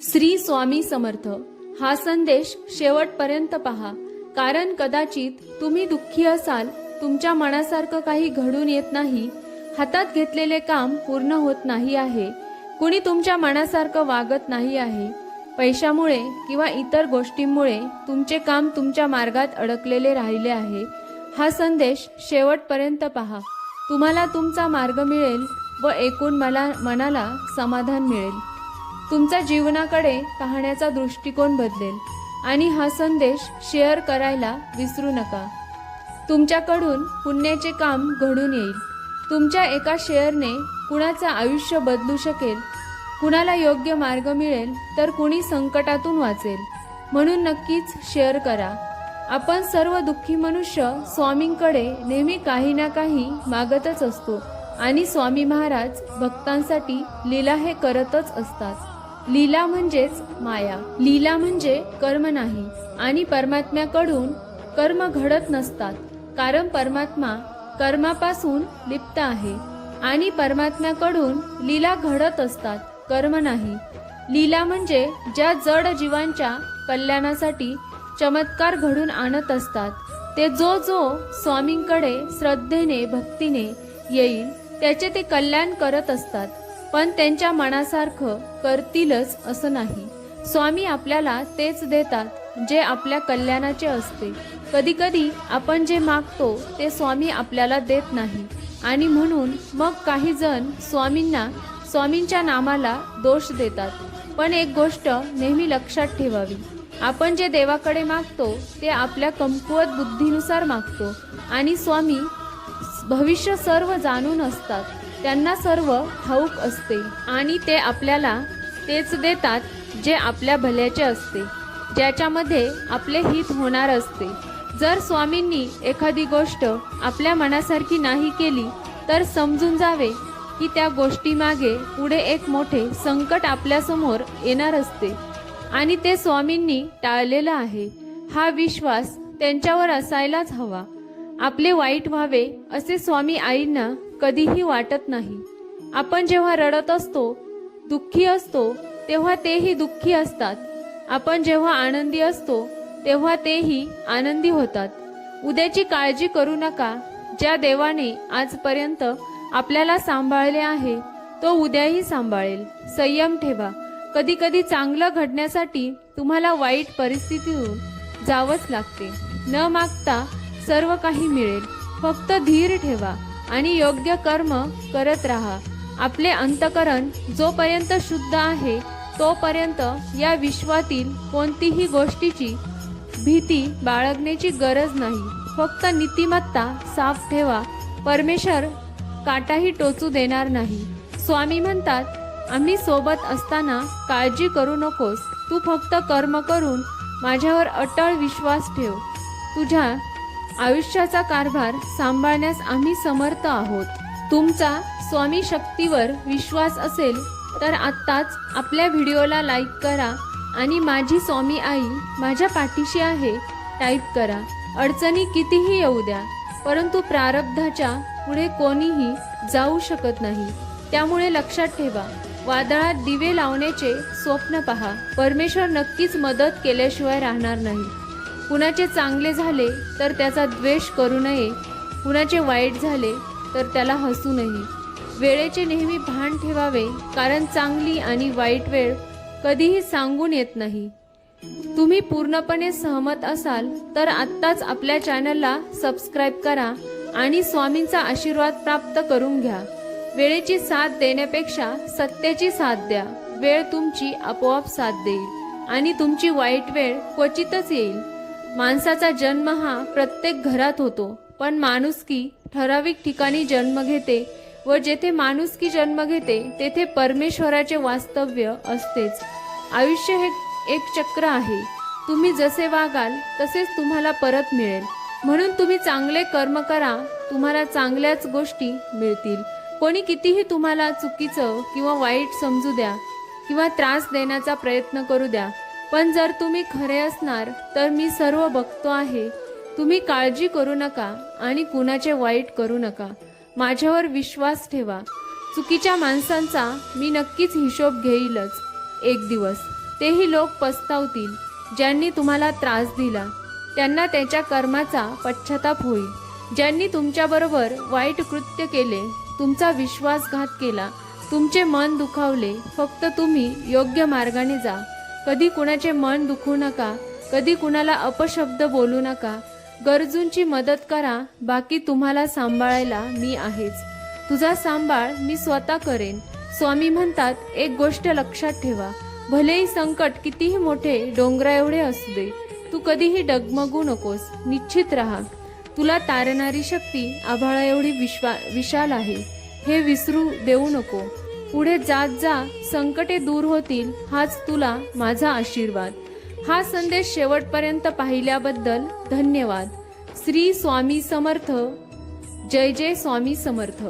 श्री स्वामी समर्थ। हा संदेश शेवटपर्यंत पहा, कारण कदाचित तुम्ही दुःखी असाल, तुमच्या मनासारखं काही घडून येत नाही, हातात घेतलेले काम पूर्ण होत नाही आहे, कुणी तुमच्या मनासारखं वागत नाही आहे, पैशामुळे किंवा इतर गोष्टींमुळे तुमचे काम तुमच्या मार्गात अडकलेले राहिले आहे। हा संदेश शेवटपर्यंत पहा, तुम्हाला तुमचा मार्ग मिळेल व एकूण मनाला समाधान मिळेल। तुमचा जीवनाकडे पाहण्याचा दृष्टिकोन बदलेल आणि हा संदेश शेअर करायला विसरू नका। तुमच्याकडून पुण्याचे काम घडून येईल। तुमच्या एका शेअरने कुणाचे आयुष्य बदलू शकेल, कुणाला योग्य मार्ग मिळेल तर कुणी संकटातून वाचेल, म्हणून नक्कीच शेअर करा। आपण सर्व दुःखी मनुष्य स्वामींकडे नेहमी काही ना काही मागतच असतो आणि स्वामी महाराज भक्तांसाठी लीला हे करतच असतात। लीला म्हणजेच माया, लीला म्हणजे कर्म नाही आणि परमात्म्याकडून कर्म घडत नसतात, कारण परमात्मा कर्मापासून लिप्त आहे आणि परमात्म्याकडून लीला घडत असतात, कर्म नाही। लीला म्हणजे ज्या जड जीवांच्या कल्याणासाठी चमत्कार घडून आणत असतात, ते जो स्वामींकडे श्रद्धेने भक्तीने येईल त्याचे ते कल्याण करत असतात, पण त्यांच्या मनासारखं करतीलच असं नाही। स्वामी आपल्याला तेच देतात जे आपल्या कल्याणाचे असते। कधी कधी आपण जे मागतो ते स्वामी आपल्याला देत नाही आणि म्हणून मग काही जण स्वामींच्या नामाला दोष देतात, पण एक गोष्ट नेहमी लक्षात ठेवावी, आपण जे देवाकडे मागतो ते आपल्या कमकुवत बुद्धीनुसार मागतो आणि स्वामी भविष्य सर्व जाणून असतात, त्यांना सर्व ठाऊक असते आणि ते आपल्याला तेच देतात जे आपल्या भल्याचे असते, ज्याच्यामध्ये आपले हित होणार असते। जर स्वामींनी एखादी गोष्ट आपल्या मनासारखी नाही केली तर समजून जावे की त्या गोष्टीमागे पुढे एक मोठे संकट आपल्यासमोर येणार असते आणि ते स्वामींनी टाळलेलं आहे। हा विश्वास त्यांच्यावर असायलाच हवा। आपले वाईट व्हावे असे स्वामी आईंना कधीही वाटत नाही। आपण जेव्हा रडत असतो, दुःखी असतो, तेव्हा तेही दुःखी असतात। आपण जेव्हा आनंदी असतो तेव्हा तेही आनंदी होतात। उद्याची काळजी करू नका। ज्या देवाने आजपर्यंत आपल्याला सांभाळले आहे तो उद्याही सांभाळेल। संयम ठेवा। कधी कधी चांगलं घडण्यासाठी तुम्हाला वाईट परिस्थितीतून जावंच लागते। न मागता सर्व काही मिळेल, फक्त धीर ठेवा आणि योग्य कर्म करत राहा। आपले अंतकरण जोपर्यंत शुद्ध आहे तोपर्यंत या विश्वातील कोणतीही गोष्टीची भीती बाळगण्याची गरज नाही। फक्त नीतिमत्ता साफ ठेवा, परमेश्वर काटाही टोचू देणार नाही। स्वामी म्हणतात, आम्ही सोबत असताना काळजी करू नकोस, तू फक्त कर्म करून माझ्यावर अटळ विश्वास ठेव। तुझ्या आयुष्याचा कारभार सांभाळण्यास आम्ही समर्थ आहोत। तुमचा स्वामी शक्तीवर विश्वास असेल तर आत्ताच आपल्या व्हिडिओला लाईक करा आणि माझी स्वामी आई माझ्या पाठीशी आहे टाईप करा। अडचणी कितीही येऊ द्या, परंतु प्रारब्धाच्या पुढे कोणीही जाऊ शकत नाही, त्यामुळे लक्षात ठेवा, वादळात दिवे लावण्याचे स्वप्न पहा, परमेश्वर नक्कीच मदत केल्याशिवाय राहणार नाही। कुणाचे चांगले झाले तर त्याचा द्वेष करू नये, कुणाचे वाईट झाले तर त्याला हसू नये। वेळेचे नेहमी भान ठेवावे, कारण चांगली आणि वाईट वेळ कधीही सांगून येत नाही। तुम्ही पूर्णपणे सहमत असाल तर आत्ताच आपल्या चॅनलला सबस्क्राईब करा आणि स्वामींचा आशीर्वाद प्राप्त करून घ्या। वेळेची साथ देण्यापेक्षा सत्याची साथ द्या। वेळ तुमची आपोआप साथ देईल आणि तुमची वाईट वेळ क्वचितच येईल। माणसाचा जन्म हा प्रत्येक घरात होतो, पण माणुसकी ठराविक ठिकाणी जन्म घेते व जेथे माणुसकी जन्म घेते तेथे परमेश्वराचे वास्तव्य असतेच। आयुष्य हे एक चक्र आहे, तुम्ही जसे वागाल तसेच तुम्हाला परत मिळेल, म्हणून तुम्ही चांगले कर्म करा, तुम्हाला चांगल्याच गोष्टी मिळतील। कोणी कितीही तुम्हाला चुकीचं किंवा वाईट समजू द्या किंवा त्रास देण्याचा प्रयत्न करू द्या, पण जर तुम्ही खरे असणार तर मी सर्व बघतो आहे। तुम्ही काळजी करू नका आणि कुणाचे वाईट करू नका, माझ्यावर विश्वास ठेवा। चुकीच्या माणसांचा मी नक्कीच हिशोब घेईलच एक दिवस। तेही लोक पस्तावतील. ज्यांनी तुम्हाला त्रास दिला त्यांना त्याच्या कर्माचा पश्चाताप होईल. ज्यांनी तुमच्याबरोबर वाईट कृत्य केले, तुमचा विश्वासघात केला, तुमचे मन दुखावले, फक्त तुम्ही योग्य मार्गाने जा. कधी कुणाचे मन दुखवू नका, कधी कुणाला अपशब्द बोलू नका. गरजूंची मदत करा, बाकी तुम्हाला सांभाळायला मी आहेच. तुझा सांभाळ मी स्वतः करेन. स्वामी म्हणतात, एक गोष्ट लक्षात ठेवा, भलेही संकट कितीही मोठे डोंगरा एवढे असू दे, तू कधीही डगमगू नकोस. निश्चित राहा, तुला तारणारी शक्ती आभाळा एवढी विशाल आहे, हे विसरू देऊ नको. पुढे जात जा, संकटे दूर होतील. हाच तुला माझा आशीर्वाद. हा संदेश शेवटपर्यंत पाहिल्याबद्दल धन्यवाद. श्री स्वामी समर्थ. जय जय स्वामी समर्थ.